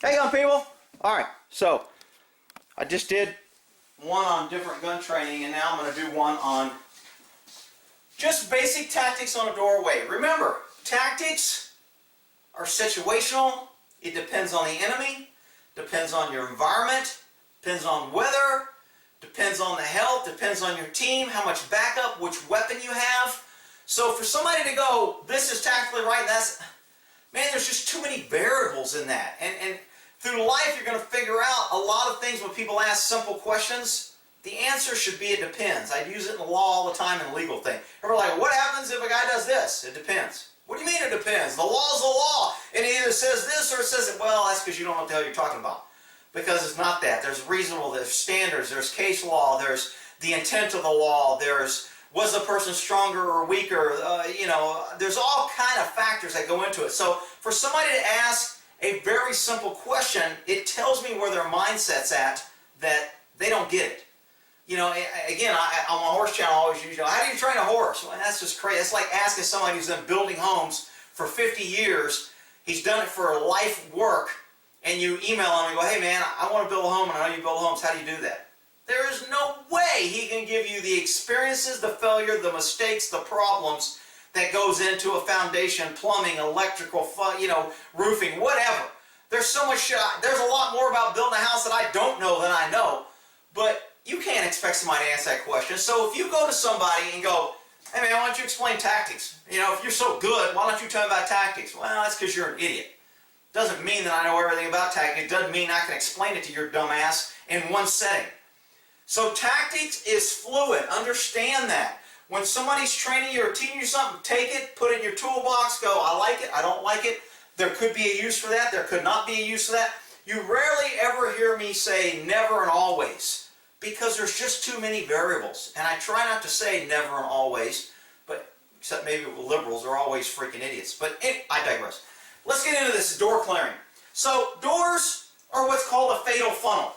Hey, young people. All right, so I just did one on different gun training, and now I'm going to do one on just basic tactics on a doorway. Remember, tactics are situational. It depends on the enemy, depends on your environment, depends on weather, depends on the health, depends on your team, how much backup, which weapon you have. So for somebody to go, this is tactically right, that's, man, there's just too many variables in that. And through life, you're going to figure out a lot of things when people ask simple questions. The answer should be it depends. I use it in the law all the time in a legal thing. And we're like, what happens if a guy does this? It depends. What do you mean it depends? The law's the law. And it either says this or it says it. Well, that's because you don't know what the hell you're talking about. Because it's not that. There's reasonable, there's standards, there's case law, there's the intent of the law, there's was the person stronger or weaker, there's all kind of factors that go into it. So for somebody to ask a very simple question, it tells me where their mindset's at, that they don't get it. Again, on my horse channel, I always use, how do you train a horse? Well, that's just crazy. It's like asking somebody who's been building homes for 50 years, he's done it for life work, and you email him and go, hey man, I want to build a home, and I know you build homes, how do you do that? There is no way he can give you the experiences, the failure, the mistakes, the problems that goes into a foundation, plumbing, electrical, roofing, whatever. There's so much, there's a lot more about building a house that I don't know than I know, but you can't expect somebody to answer that question. So if you go to somebody and go, hey man, why don't you explain tactics? If you're so good, why don't you tell me about tactics? Well, that's because you're an idiot. Doesn't mean that I know everything about tactics. It doesn't mean I can explain it to your dumb ass in one setting. So tactics is fluid. Understand that. When somebody's training you or teaching you something, take it, put it in your toolbox, go, I like it, I don't like it. There could be a use for that, there could not be a use for that. You rarely ever hear me say never and always, because there's just too many variables. And I try not to say never and always, but except maybe with liberals, they're always freaking idiots. But I digress. Let's get into this door clearing. So doors are what's called a fatal funnel.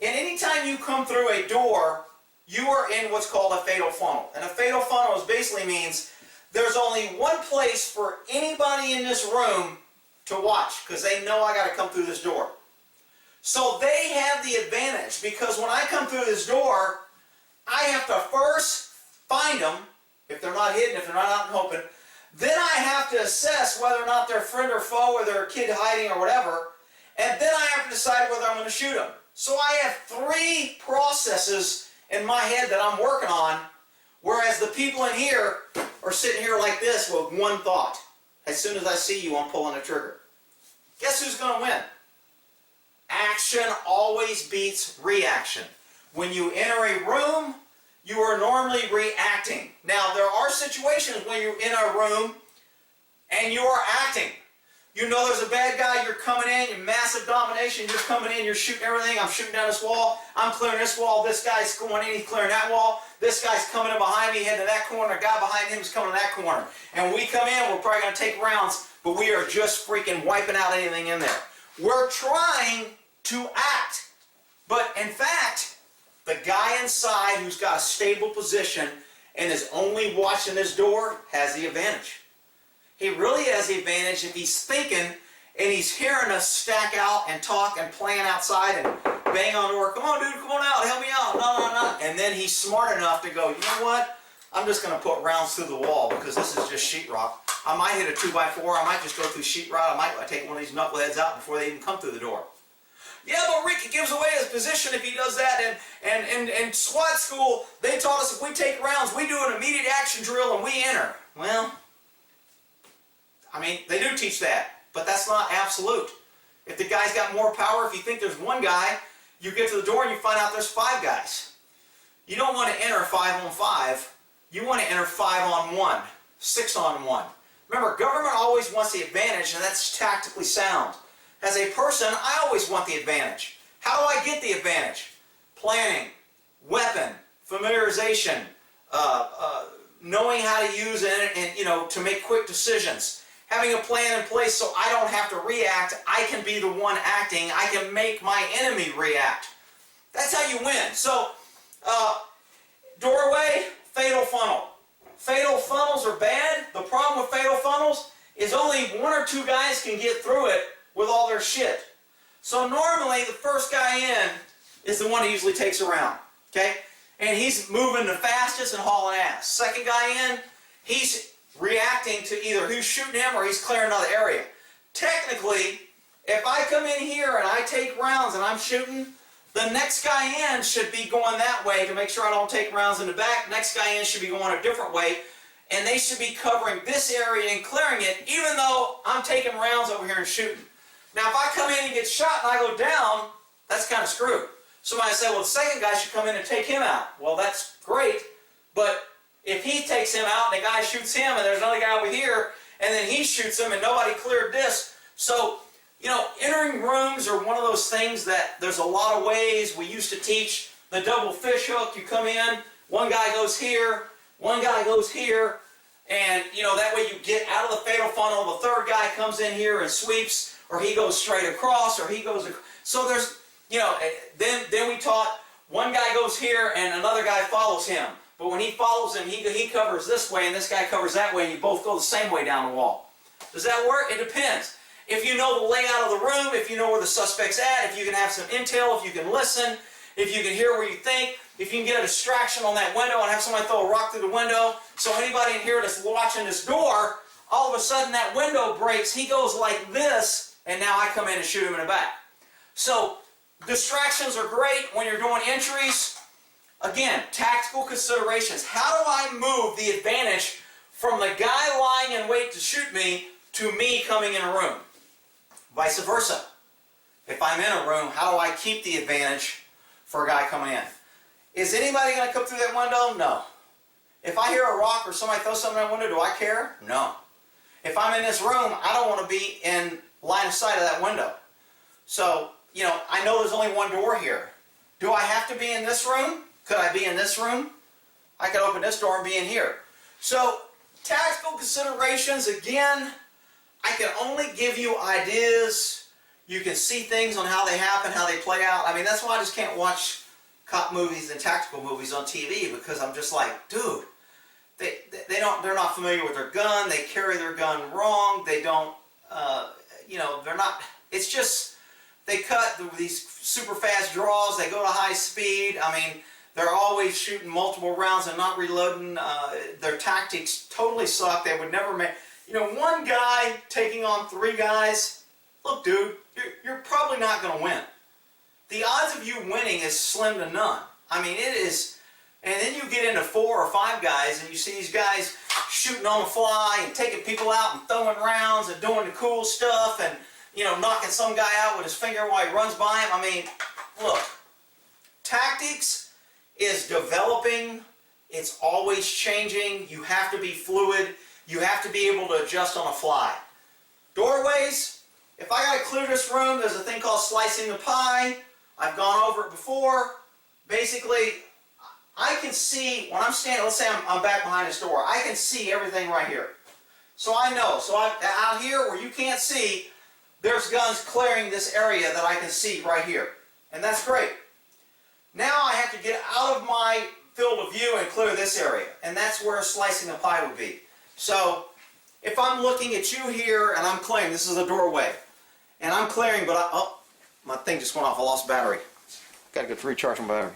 And anytime you come through a door, you are in what's called a fatal funnel. And a fatal funnel basically means there's only one place for anybody in this room to watch, because they know I got to come through this door. So they have the advantage, because when I come through this door, I have to first find them, if they're not hidden, if they're not out in open. Then I have to assess whether or not they're friend or foe, or they're a kid hiding or whatever. And then I have to decide whether I'm going to shoot them. So I have three processes in my head that I'm working on, whereas the people in here are sitting here like this with one thought. As soon as I see you, I'm pulling the trigger. Guess who's going to win? Action always beats reaction. When you enter a room, you are normally reacting. Now, there are situations when you're in a room and you are acting. You know there's a bad guy, you're coming in, you're massive domination, you're coming in, you're shooting everything, I'm shooting down this wall, I'm clearing this wall, this guy's going in, he's clearing that wall, this guy's coming in behind me, heading to that corner, a guy behind him is coming to that corner. And when we come in, we're probably going to take rounds, but we are just freaking wiping out anything in there. We're trying to act, but in fact, the guy inside who's got a stable position and is only watching this door has the advantage. He really has the advantage if he's thinking and he's hearing us stack out and talk and plan outside and bang on the door. Come on, dude, come on out, help me out. No. And then he's smart enough to go, you know what? I'm just going to put rounds through the wall because this is just sheetrock. I might hit a 2x4. I might just go through sheetrock. I might take one of these knuckleheads out before they even come through the door. Yeah, but Rick, it gives away his position if he does that. And SWAT school, they taught us if we take rounds, we do an immediate action drill and we enter. Well, I mean, they do teach that, but that's not absolute. If the guy's got more power, if you think there's one guy, you get to the door and you find out there's 5 guys. You don't want to enter 5-on-5. You want to enter 5-on-1, 6-on-1. Remember, government always wants the advantage, and that's tactically sound. As a person, I always want the advantage. How do I get the advantage? Planning, weapon, familiarization, knowing how to use it, and to make quick decisions. Having a plan in place so I don't have to react, I can be the one acting, I can make my enemy react. That's how you win. So, doorway, fatal funnel. Fatal funnels are bad. The problem with fatal funnels is only 1 or 2 guys can get through it with all their shit. So normally the first guy in is the one who usually takes a round, okay? And he's moving the fastest and hauling ass. Second guy in, he's reacting to either who's shooting him or he's clearing another area. Technically, if I come in here and I take rounds and I'm shooting, the next guy in should be going that way to make sure I don't take rounds in the back. Next guy in should be going a different way. And they should be covering this area and clearing it, even though I'm taking rounds over here and shooting. Now, if I come in and get shot and I go down, that's kind of screwed. Somebody say, well, the second guy should come in and take him out. Well, that's great, but if he takes him out and the guy shoots him and there's another guy over here and then he shoots him and nobody cleared this. So, you know, entering rooms are one of those things that there's a lot of ways. We used to teach the double fish hook. You come in, one guy goes here, one guy goes here, and, you know, that way you get out of the fatal funnel. The third guy comes in here and sweeps, or he goes straight across, or he goes. So there's, you know, then we taught one guy goes here and another guy follows him. But when he follows him, he covers this way and this guy covers that way, and you both go the same way down the wall. Does that work? It depends. If you know the layout of the room, if you know where the suspect's at, if you can have some intel, if you can listen, if you can hear where you think, if you can get a distraction on that window and have somebody throw a rock through the window, so anybody in here that's watching this door, all of a sudden that window breaks, he goes like this, and now I come in and shoot him in the back. So distractions are great when you're doing entries. Again, tactical considerations. How do I move the advantage from the guy lying in wait to shoot me to me coming in a room? Vice versa. If I'm in a room, how do I keep the advantage for a guy coming in? Is anybody going to come through that window? No. If I hear a rock or somebody throw something out the window, do I care? No. If I'm in this room, I don't want to be in line of sight of that window. So, you know, I know there's only one door here. Do I have to be in this room? Could I be in this room? I could open this door and be in here. So, tactical considerations, again, I can only give you ideas. You can see things on how they happen, how they play out. I mean, that's why I just can't watch cop movies and tactical movies on TV, because I'm just like, dude, they're not familiar with their gun. They carry their gun wrong. They don't, you know, they're not. It's just they cut these super fast draws. They go to high speed. I mean, they're always shooting multiple rounds and not reloading. Their tactics totally suck. They would never make. You know, one guy taking on three guys. Look, dude, you're probably not going to win. The odds of you winning is slim to none. I mean, it is. And then you get into 4 or 5 guys and you see these guys shooting on the fly and taking people out and throwing rounds and doing the cool stuff and, you know, knocking some guy out with his finger while he runs by him. I mean, look, tactics is developing. It's always changing. You have to be fluid. You have to be able to adjust on the fly. Doorways, if I got to clear this room, there's a thing called slicing the pie. I've gone over it before. Basically, I can see, when I'm standing, let's say I'm back behind this door, I can see everything right here. So I know. So out here where you can't see, there's guns clearing this area that I can see right here. And that's great. Now I have to get out of my field of view and clear this area. And that's where slicing the pie would be. So if I'm looking at you here and I'm clearing, this is a doorway, and I'm clearing, but oh, my thing just went off. I lost battery. Got to go recharge my battery.